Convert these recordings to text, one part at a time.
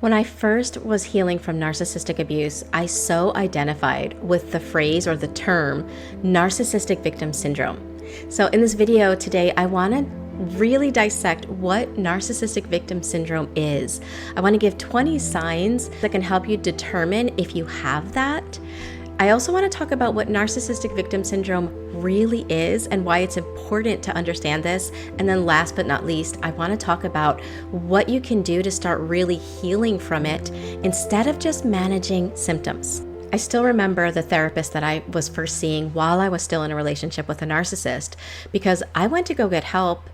When I first was healing from narcissistic abuse, I so identified with the phrase or the term narcissistic victim syndrome. So in this video today, I want to really dissect what narcissistic victim syndrome is. I want to give 20 signs that can help you determine if you have that. I also want to talk about what narcissistic victim syndrome really is and why it's important to understand this. And then last but not least, I want to talk about what you can do to start really healing from it instead of just managing symptoms. I still remember the therapist that I was first seeing while I was still in a relationship with a narcissist, because I went to go get help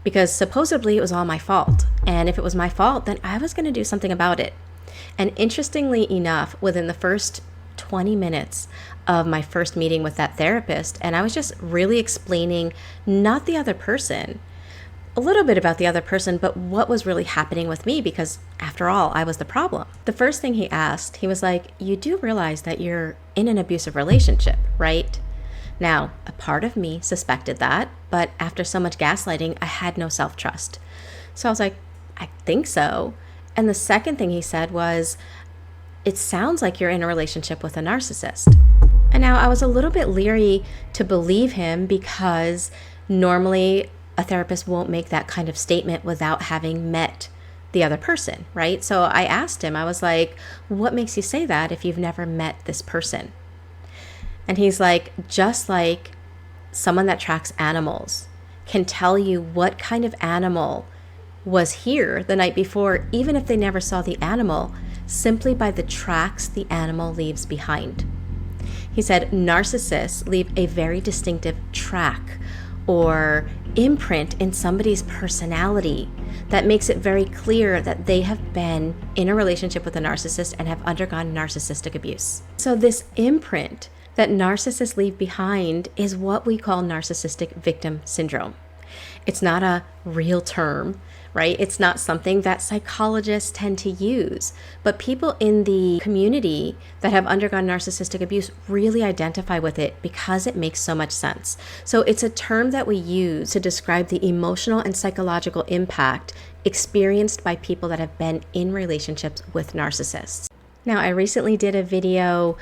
because supposedly it was all my fault. And if it was my fault, then I was going to do something about it. And interestingly enough, within the first 20 minutes of my first meeting with that therapist, and I was just really explaining not the other person, a little bit about the other person, but what was really happening with me, because after all, I was the problem. The first thing he asked, he was like, "You do realize that you're in an abusive relationship, right?" Now, a part of me suspected that, but after so much gaslighting, I had no self-trust. So I was like, "I think so." And the second thing he said was, "It sounds like you're in a relationship with a narcissist." And now I was a little bit leery to believe him, because normally a therapist won't make that kind of statement without having met the other person, right? So I asked him, I was like, "What makes you say that if you've never met this person?" And he's like, "Just like someone that tracks animals can tell you what kind of animal was here the night before, even if they never saw the animal, simply by the tracks the animal leaves behind." He said narcissists leave a very distinctive track or imprint in somebody's personality that makes it very clear that they have been in a relationship with a narcissist and have undergone narcissistic abuse. So this imprint that narcissists leave behind is what we call narcissistic victim syndrome. It's not a real term, right? It's not something that psychologists tend to use, but people in the community that have undergone narcissistic abuse really identify with it because it makes so much sense. So it's a term that we use to describe the emotional and psychological impact experienced by people that have been in relationships with narcissists. Now, I recently did a video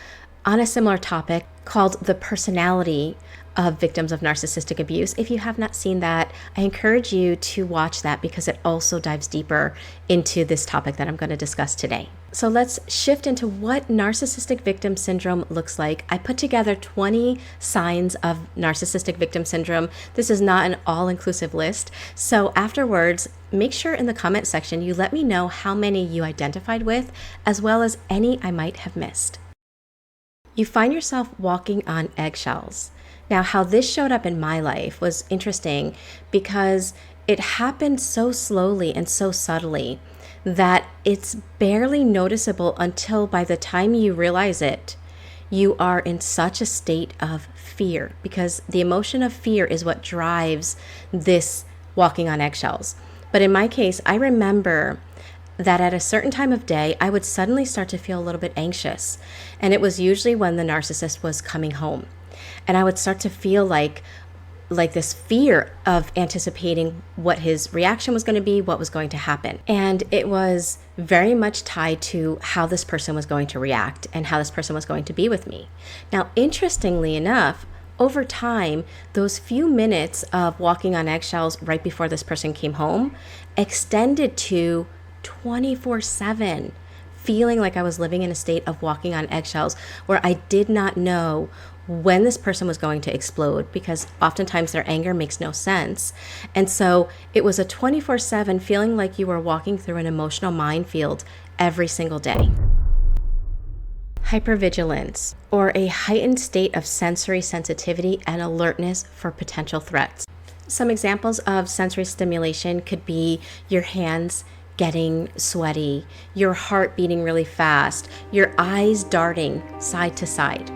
on a similar topic called The Personality of Victims of Narcissistic Abuse. If you have not seen that, I encourage you to watch that, because it also dives deeper into this topic that I'm going to discuss today. So let's shift into what narcissistic victim syndrome looks like. I put together 20 signs of narcissistic victim syndrome. This is not an all-inclusive list. So afterwards, make sure in the comment section you let me know how many you identified with, as well as any I might have missed. You find yourself walking on eggshells. Now, how this showed up in my life was interesting, because it happened so slowly and so subtly that it's barely noticeable until by the time you realize it, you are in such a state of fear, because the emotion of fear is what drives this walking on eggshells. But in my case, I remember that at a certain time of day, I would suddenly start to feel a little bit anxious. And it was usually when the narcissist was coming home. And I would start to feel like this fear of anticipating what his reaction was going to be, what was going to happen. And it was very much tied to how this person was going to react and how this person was going to be with me. Now, interestingly enough, over time, those few minutes of walking on eggshells right before this person came home extended to 24/7, feeling like I was living in a state of walking on eggshells, where I did not know when this person was going to explode, because oftentimes their anger makes no sense. And so it was a 24/7 feeling like you were walking through an emotional minefield every single day. Hypervigilance, or a heightened state of sensory sensitivity and alertness for potential threats. Some examples of sensory stimulation could be your hands getting sweaty, your heart beating really fast, your eyes darting side to side.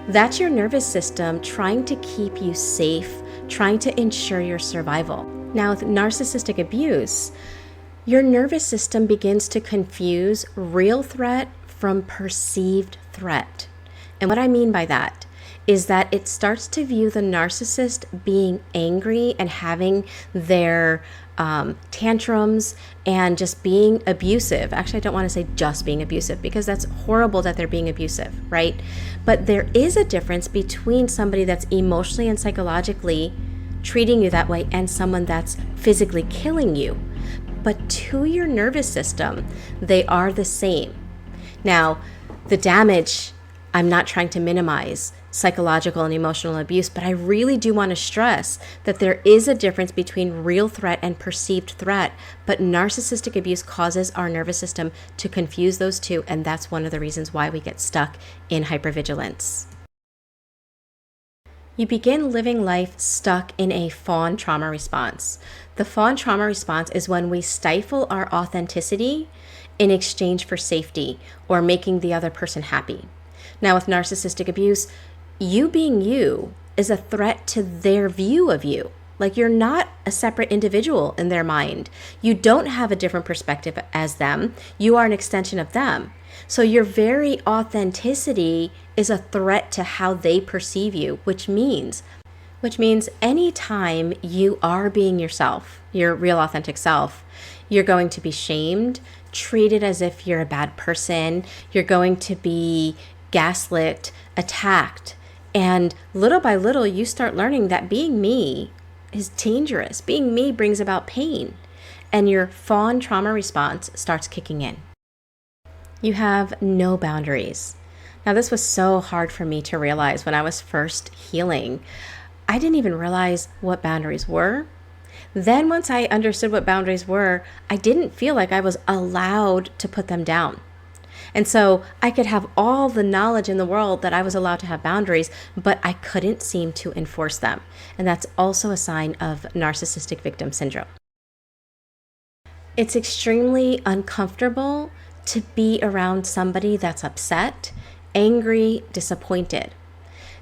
That's your nervous system trying to keep you safe, trying to ensure your survival. Now, with narcissistic abuse, your nervous system begins to confuse real threat from perceived threat. And what I mean by that is that it starts to view the narcissist being angry and having their tantrums and just being abusive. Actually, I don't want to say just being abusive because that's horrible that they're being abusive, right? But there is a difference between somebody that's emotionally and psychologically treating you that way and someone that's physically killing you. But to your nervous system, they are the same. Now, the damage, I'm not trying to minimize psychological and emotional abuse, but I really do want to stress that there is a difference between real threat and perceived threat, but narcissistic abuse causes our nervous system to confuse those two, and that's one of the reasons why we get stuck in hypervigilance. You begin living life stuck in a fawn trauma response. The fawn trauma response is when we stifle our authenticity in exchange for safety or making the other person happy. Now, with narcissistic abuse, you being you is a threat to their view of you. Like, you're not a separate individual in their mind. You don't have a different perspective as them. You are an extension of them. So your very authenticity is a threat to how they perceive you, which means anytime you are being yourself, your real authentic self, you're going to be shamed, treated as if you're a bad person. You're going to be gaslit, attacked. And little by little, you start learning that being me is dangerous. Being me brings about pain. And your fawn trauma response starts kicking in. You have no boundaries. Now, this was so hard for me to realize when I was first healing. I didn't even realize what boundaries were. Then once I understood what boundaries were, I didn't feel like I was allowed to put them down. And so I could have all the knowledge in the world that I was allowed to have boundaries, but I couldn't seem to enforce them. And that's also a sign of narcissistic victim syndrome. It's extremely uncomfortable to be around somebody that's upset, angry, disappointed.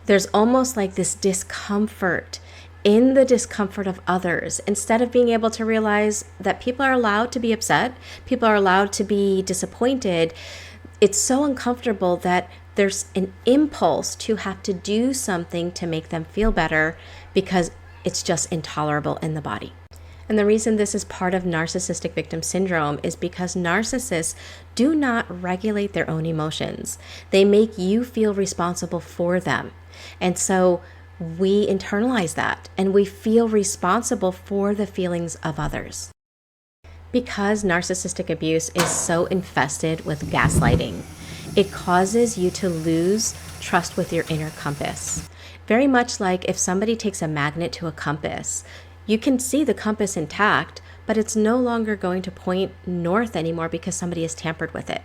There's almost like this discomfort in the discomfort of others. Instead of being able to realize that people are allowed to be upset, people are allowed to be disappointed, it's so uncomfortable that there's an impulse to have to do something to make them feel better because it's just intolerable in the body. And the reason this is part of narcissistic victim syndrome is because narcissists do not regulate their own emotions. They make you feel responsible for them. And so we internalize that and we feel responsible for the feelings of others. Because narcissistic abuse is so infested with gaslighting, it causes you to lose trust with your inner compass. Very much like if somebody takes a magnet to a compass, you can see the compass intact, but it's no longer going to point north anymore because somebody has tampered with it.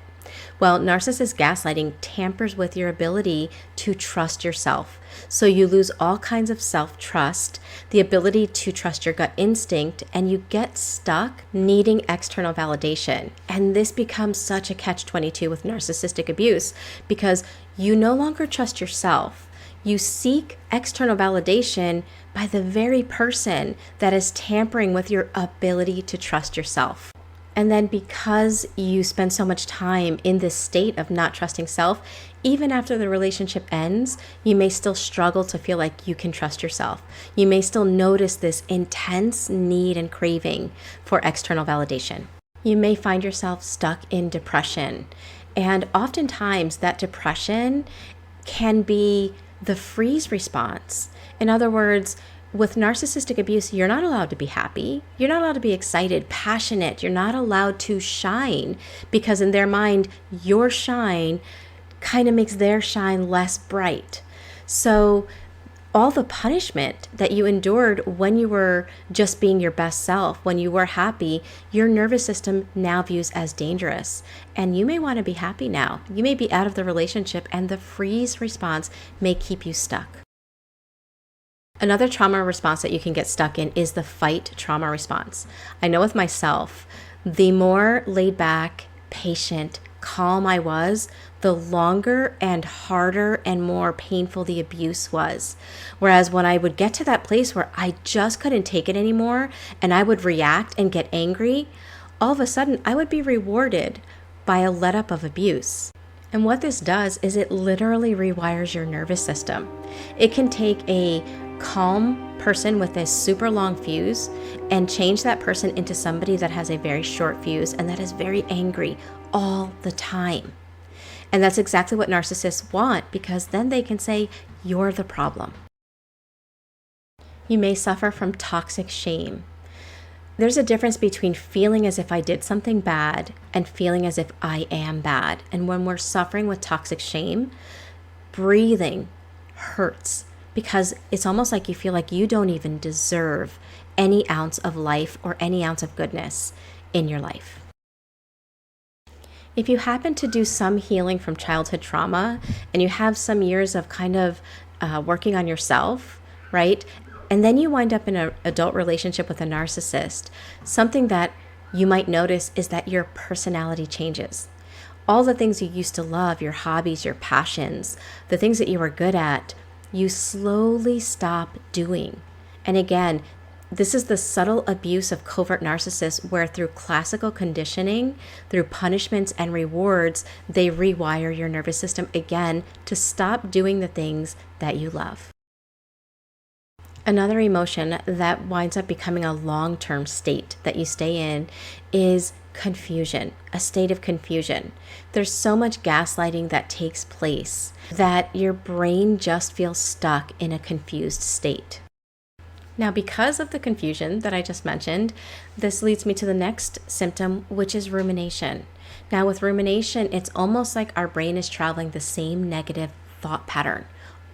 Well, narcissist gaslighting tampers with your ability to trust yourself. So you lose all kinds of self-trust, the ability to trust your gut instinct, and you get stuck needing external validation. And this becomes such a catch-22 with narcissistic abuse because you no longer trust yourself. You seek external validation by the very person that is tampering with your ability to trust yourself. And then because you spend so much time in this state of not trusting self, even after the relationship ends, you may still struggle to feel like you can trust yourself. You may still notice this intense need and craving for external validation. You may find yourself stuck in depression. And oftentimes that depression can be the freeze response. In other words, with narcissistic abuse, you're not allowed to be happy. You're not allowed to be excited, passionate. You're not allowed to shine because in their mind, your shine kind of makes their shine less bright. So all the punishment that you endured when you were just being your best self, when you were happy, your nervous system now views as dangerous. And you may want to be happy now. You may be out of the relationship and the freeze response may keep you stuck. Another trauma response that you can get stuck in is the fight trauma response. I know with myself, the more laid back, patient, calm I was, the longer and harder and more painful the abuse was. Whereas when I would get to that place where I just couldn't take it anymore and I would react and get angry, all of a sudden I would be rewarded by a let up of abuse. And what this does is it literally rewires your nervous system. It can take a calm person with a super long fuse and change that person into somebody that has a very short fuse and that is very angry all the time. And that's exactly what narcissists want, because then they can say, you're the problem. You may suffer from toxic shame. There's a difference between feeling as if I did something bad and feeling as if I am bad. And when we're suffering with toxic shame, breathing hurts because it's almost like you feel like you don't even deserve any ounce of life or any ounce of goodness in your life. If you happen to do some healing from childhood trauma and you have some years of kind of working on yourself, right? And then you wind up in an adult relationship with a narcissist, something that you might notice is that your personality changes. All the things you used to love, your hobbies, your passions, the things that you were good at, you slowly stop doing. And again, this is the subtle abuse of covert narcissists, where through classical conditioning, through punishments and rewards, they rewire your nervous system again to stop doing the things that you love. Another emotion that winds up becoming a long-term state that you stay in is confusion, a state of confusion. There's so much gaslighting that takes place that your brain just feels stuck in a confused state. Now, because of the confusion that I just mentioned, this leads me to the next symptom, which is rumination. Now, with rumination, it's almost like our brain is traveling the same negative thought pattern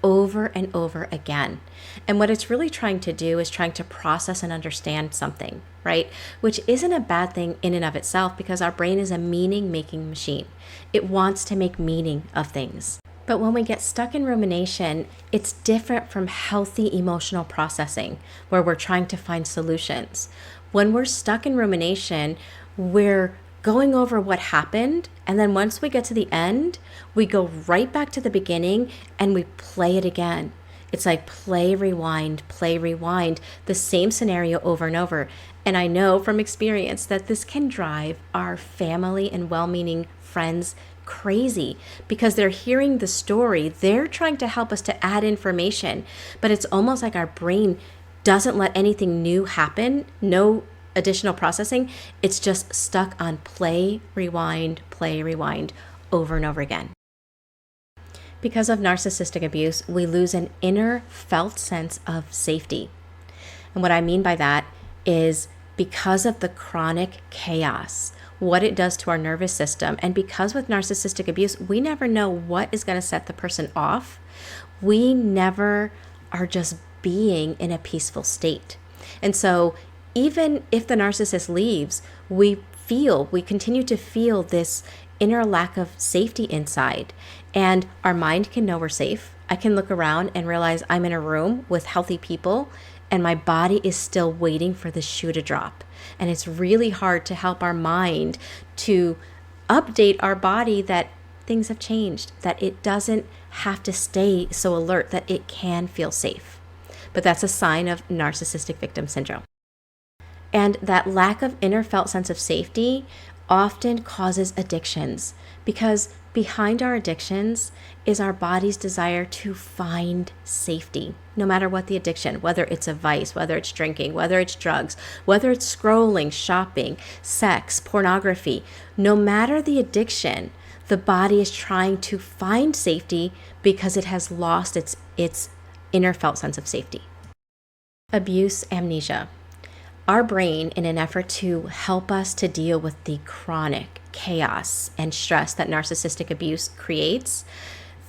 over and over again. And what it's really trying to do is trying to process and understand something, right? Which isn't a bad thing in and of itself, because our brain is a meaning-making machine. It wants to make meaning of things. But when we get stuck in rumination, it's different from healthy emotional processing, where we're trying to find solutions. When we're stuck in rumination, we're going over what happened, and then once we get to the end, we go right back to the beginning and we play it again. It's like play, rewind, the same scenario over and over. And I know from experience that this can drive our family and well-meaning friends crazy, because they're hearing the story, they're trying to help us to add information, but it's almost like our brain doesn't let anything new happen, no additional processing. It's just stuck on play, rewind, over and over again. Because of narcissistic abuse, we lose an inner felt sense of safety. And what I mean by that is because of the chronic chaos, what it does to our nervous system, and because with narcissistic abuse, we never know what is going to set the person off. We never are just being in a peaceful state. And so even if the narcissist leaves, we continue to feel this inner lack of safety inside. And our mind can know we're safe. I can look around and realize I'm in a room with healthy people, and my body is still waiting for the shoe to drop. And it's really hard to help our mind to update our body that things have changed, that it doesn't have to stay so alert, that it can feel safe. But that's a sign of narcissistic victim syndrome. And that lack of inner felt sense of safety often causes addictions, because behind our addictions is our body's desire to find safety, no matter what the addiction, whether it's a vice, whether it's drinking, whether it's drugs, whether it's scrolling, shopping, sex, pornography. No matter the addiction, the body is trying to find safety because it has lost its inner felt sense of safety. Abuse amnesia. Our brain, in an effort to help us to deal with the chronic chaos and stress that narcissistic abuse creates,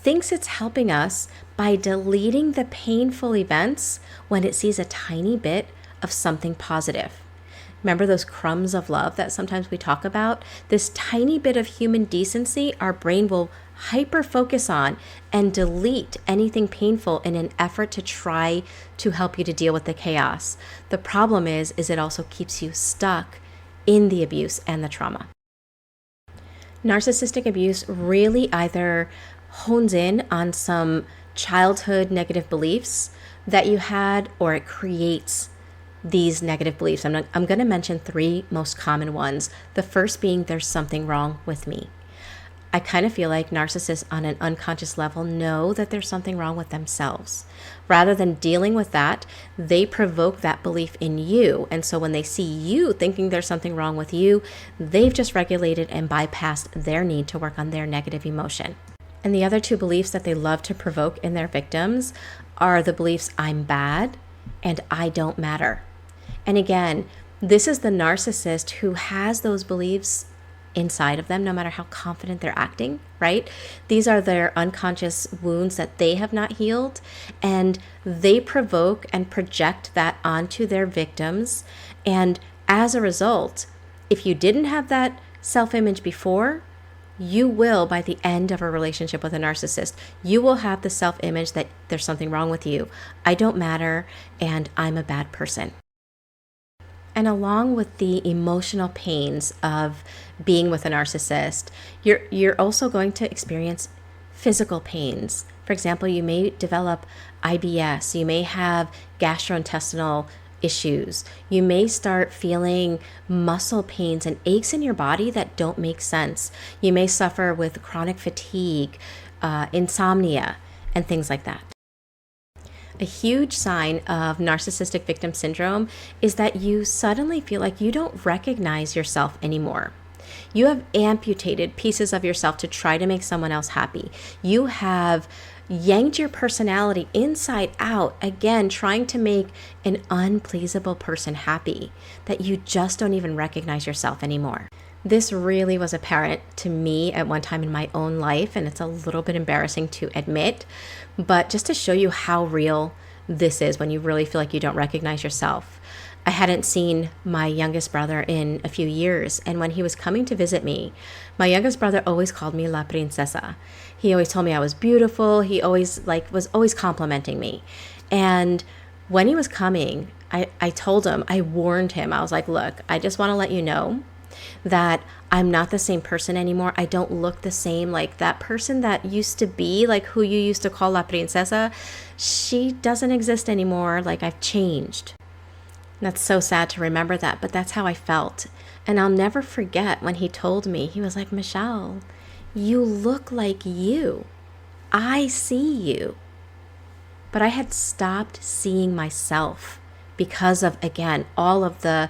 thinks it's helping us by deleting the painful events when it sees a tiny bit of something positive. Remember those crumbs of love that sometimes we talk about? This tiny bit of human decency, our brain will hyper focus on and delete anything painful in an effort to try to help you to deal with the chaos. The problem is it also keeps you stuck in the abuse and the trauma. Narcissistic abuse really either hones in on some childhood negative beliefs that you had, or it creates these negative beliefs. I'm going to mention three most common ones. The first being, there's something wrong with me. I kind of feel like narcissists on an unconscious level know that there's something wrong with themselves. Rather than dealing with that, they provoke that belief in you. And so when they see you thinking there's something wrong with you, they've just regulated and bypassed their need to work on their negative emotion. And the other two beliefs that they love to provoke in their victims are the beliefs I'm bad and I don't matter. And again, this is the narcissist who has those beliefs inside of them, no matter how confident they're acting, right? These are their unconscious wounds that they have not healed, and they provoke and project that onto their victims. And as a result, if you didn't have that self-image before, you will, by the end of a relationship with a narcissist, you will have the self-image that there's something wrong with you. I don't matter, and I'm a bad person. And along with the emotional pains of being with a narcissist, you're also going to experience physical pains. For example, you may develop IBS, you may have gastrointestinal issues, you may start feeling muscle pains and aches in your body that don't make sense. You may suffer with chronic fatigue, insomnia, and things like that. A huge sign of narcissistic victim syndrome is that you suddenly feel like you don't recognize yourself anymore. You have amputated pieces of yourself to try to make someone else happy. You have yanked your personality inside out, again, trying to make an unpleasable person happy, that you just don't even recognize yourself anymore. This really was apparent to me at one time in my own life, and it's a little bit embarrassing to admit, but just to show you how real this is when you really feel like you don't recognize yourself. I hadn't seen my youngest brother in a few years, and when he was coming to visit me, my youngest brother always called me La Princesa. He always told me I was beautiful. He always was always complimenting me. And when he was coming, I told him, I warned him, I was like, look, I just want to let you know that I'm not the same person anymore. I don't look the same. Like that person that used to be, like who you used to call La Princesa, she doesn't exist anymore. Like I've changed. And that's so sad to remember that, but that's how I felt. And I'll never forget when he told me, he was like, Michele, you look like you. I see you. But I had stopped seeing myself because of, again, all of the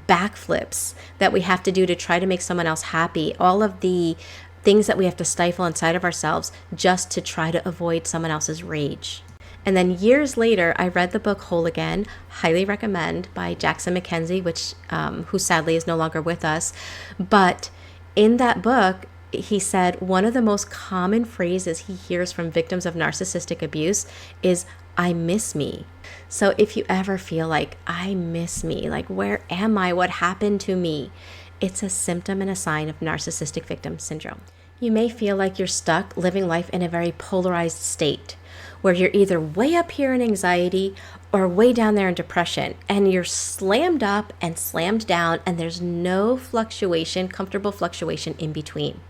backflips that we have to do to try to make someone else happy, all of the things that we have to stifle inside of ourselves just to try to avoid someone else's rage. And then years later, I read the book Whole Again, highly recommend, by Jackson Mackenzie, which who sadly is no longer with us. But in that book, he said one of the most common phrases he hears from victims of narcissistic abuse is, I miss me. So if you ever feel like, I miss me, like where am I? What happened to me? It's a symptom and a sign of narcissistic victim syndrome. You may feel like you're stuck living life in a very polarized state, where you're either way up here in anxiety or way down there in depression, and you're slammed up and slammed down, and there's no fluctuation, comfortable fluctuation in between.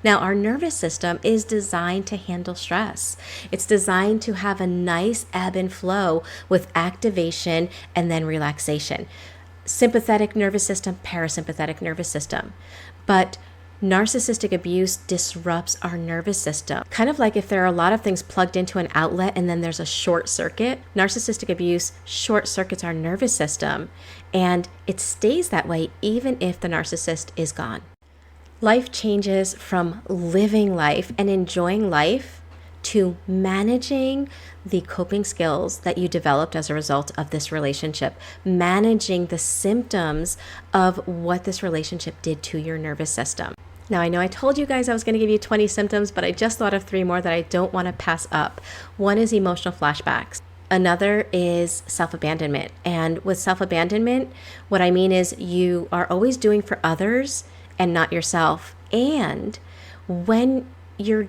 Now, our nervous system is designed to handle stress. It's designed to have a nice ebb and flow with activation and then relaxation. Sympathetic nervous system, parasympathetic nervous system. But narcissistic abuse disrupts our nervous system. Kind of like if there are a lot of things plugged into an outlet and then there's a short circuit, narcissistic abuse short circuits our nervous system, and it stays that way even if the narcissist is gone. Life changes from living life and enjoying life to managing the coping skills that you developed as a result of this relationship, managing the symptoms of what this relationship did to your nervous system. Now, I know I told you guys I was going to give you 20 symptoms, but I just thought of 3 more that I don't want to pass up. One is emotional flashbacks. Another is self-abandonment. And with self-abandonment, what I mean is you are always doing for others and not yourself. And when you're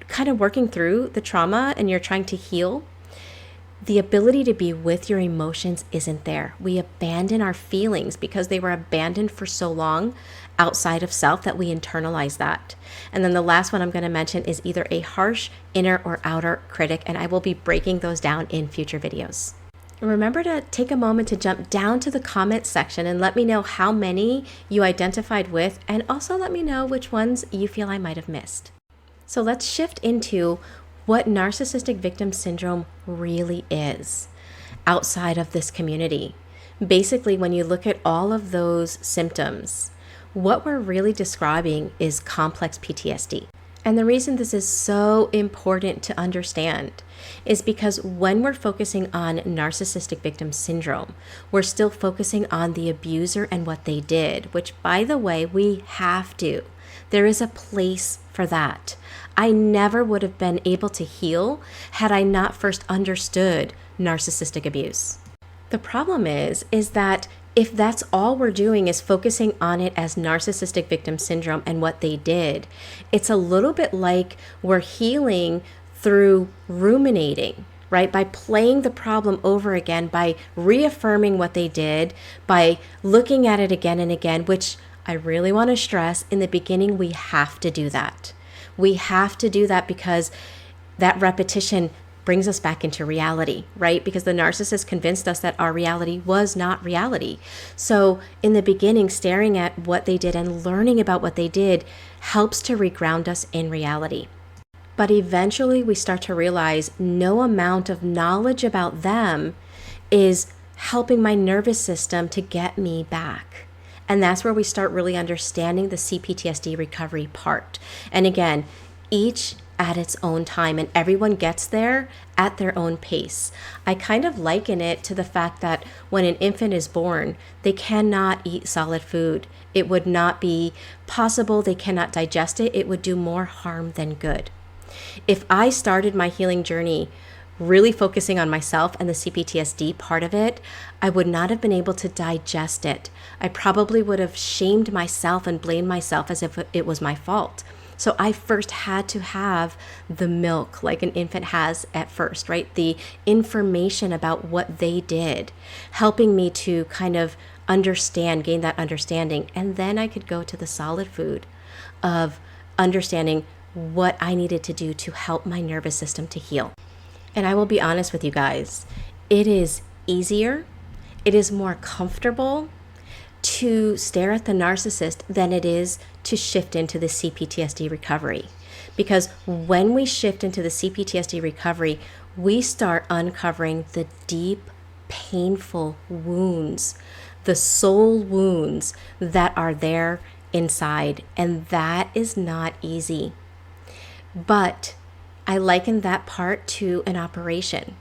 kind of working through the trauma and you're trying to heal, the ability to be with your emotions isn't there. We abandon our feelings because they were abandoned for so long outside of self that we internalize that. And then the last one I'm going to mention is either a harsh inner or outer critic, and I will be breaking those down in future videos. Remember to take a moment to jump down to the comment section and let me know how many you identified with, and also let me know which ones you feel I might have missed. So let's shift into what narcissistic victim syndrome really is outside of this community. Basically, when you look at all of those symptoms, what we're really describing is complex PTSD. And the reason this is so important to understand is because when we're focusing on narcissistic victim syndrome, we're still focusing on the abuser and what they did, which, by the way, we have to. There is a place for that. I never would have been able to heal had I not first understood narcissistic abuse. The problem is that if that's all we're doing is focusing on it as narcissistic victim syndrome and what they did, it's a little bit like we're healing through ruminating, right? By playing the problem over again, by reaffirming what they did, by looking at it again and again, which I really want to stress, in the beginning, we have to do that. We have to do that because that repetition brings us back into reality, right? Because the narcissist convinced us that our reality was not reality. So in the beginning, staring at what they did and learning about what they did helps to reground us in reality. But eventually we start to realize no amount of knowledge about them is helping my nervous system to get me back. And that's where we start really understanding the CPTSD recovery part. And again, each at its own time, and everyone gets there at their own pace. I kind of liken it to the fact that when an infant is born, they cannot eat solid food. It would not be possible. They cannot digest it. It would do more harm than good. If I started my healing journey really focusing on myself and the CPTSD part of it, I would not have been able to digest it. I probably would have shamed myself and blamed myself as if it was my fault. So I first had to have the milk like an infant has at first, right? The information about what they did, helping me to kind of understand, gain that understanding. And then I could go to the solid food of understanding what I needed to do to help my nervous system to heal. And I will be honest with you guys, it is easier, it is more comfortable to stare at the narcissist than it is to shift into the CPTSD recovery. Because when we shift into the CPTSD recovery, we start uncovering the deep, painful wounds, the soul wounds that are there inside. And that is not easy. But I liken that part to an operation.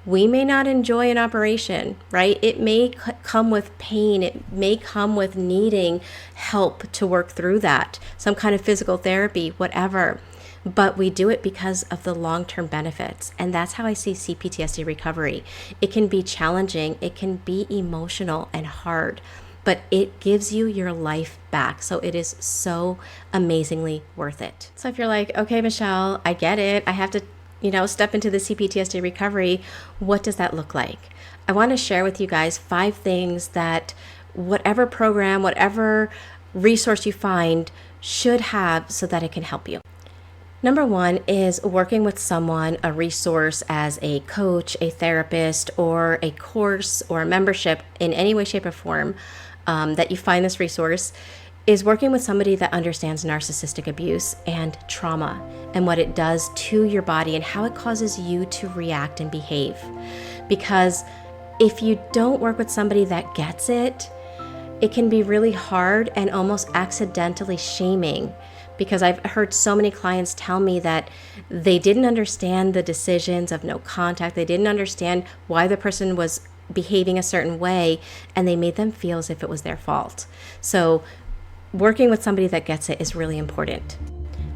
We may not enjoy an operation, right? It may come with pain. It may come with needing help to work through that, some kind of physical therapy, whatever. But we do it because of the long-term benefits. And that's how I see CPTSD recovery. It can be challenging. It can be emotional and hard, but it gives you your life back. So it is so amazingly worth it. So if you're like, okay, Michele, I get it. I have to step into the CPTSD recovery. What does that look like? I want to share with you guys 5 things that whatever program, whatever resource you find should have so that it can help you. Number 1 is working with someone, a resource as a coach, a therapist, or a course or a membership in any way, shape, or form that you find this resource is working with somebody that understands narcissistic abuse and trauma and what it does to your body and how it causes you to react and behave. Because if you don't work with somebody that gets it, it can be really hard and almost accidentally shaming. Because I've heard so many clients tell me that they didn't understand the decisions of no contact. They didn't understand why the person was behaving a certain way, and they made them feel as if it was their fault. So working with somebody that gets it is really important.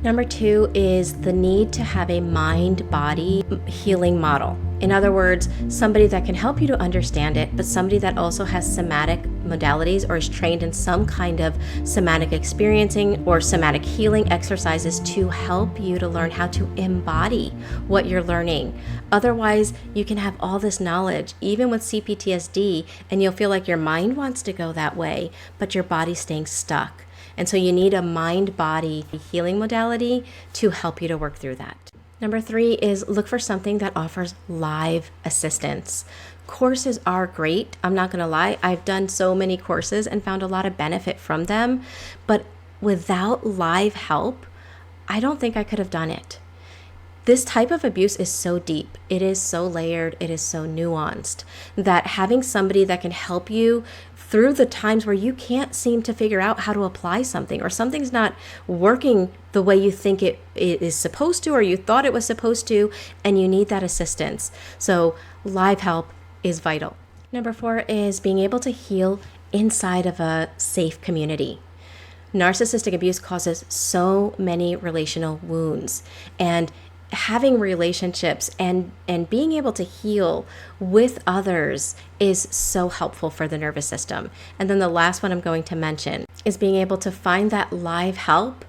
Number 2 is the need to have a mind-body healing model. In other words, somebody that can help you to understand it, but somebody that also has somatic modalities or is trained in some kind of somatic experiencing or somatic healing exercises to help you to learn how to embody what you're learning. Otherwise, you can have all this knowledge, even with CPTSD, and you'll feel like your mind wants to go that way, but your body's staying stuck. And so you need a mind-body healing modality to help you to work through that. Number 3 is look for something that offers live assistance. Courses are great. I'm not going to lie. I've done so many courses and found a lot of benefit from them. But without live help, I don't think I could have done it. This type of abuse is so deep. It is so layered. It is so nuanced that having somebody that can help you through the times where you can't seem to figure out how to apply something, or something's not working the way you think it is supposed to, or you thought it was supposed to, and you need that assistance. So live help is vital. Number 4 is being able to heal inside of a safe community. Narcissistic abuse causes so many relational wounds, and having relationships and being able to heal with others is so helpful for the nervous system. And then the last one I'm going to mention is being able to find that live help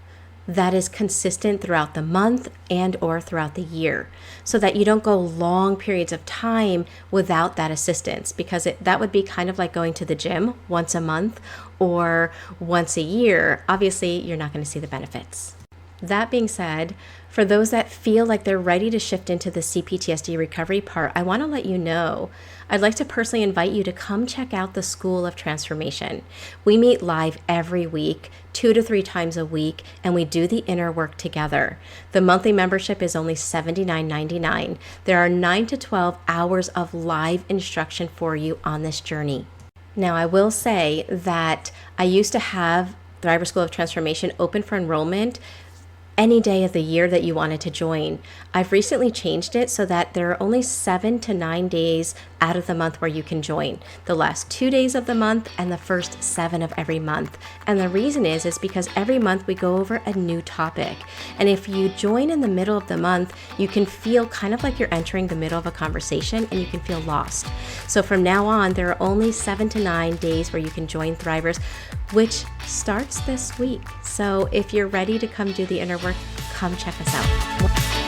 that is consistent throughout the month and or throughout the year, so that you don't go long periods of time without that assistance, because that would be kind of like going to the gym once a month or once a year. Obviously, you're not going to see the benefits. That being said, for those that feel like they're ready to shift into the CPTSD recovery part, I want to let you know, I'd like to personally invite you to come check out the School of Transformation. We meet live every week, 2 to 3 times a week, and we do the inner work together. The monthly membership is only $79.99. There are 9 to 12 hours of live instruction for you on this journey. Now, I will say that I used to have Thriver School of Transformation open for enrollment any day of the year that you wanted to join. I've recently changed it so that there are only 7 to 9 days out of the month where you can join. The last 2 days of the month and the first 7 of every month. And the reason is because every month we go over a new topic. And if you join in the middle of the month, you can feel kind of like you're entering the middle of a conversation and you can feel lost. So from now on, there are only 7 to 9 days where you can join Thrivers, which starts this week. So if you're ready to come do the inner work, come check us out.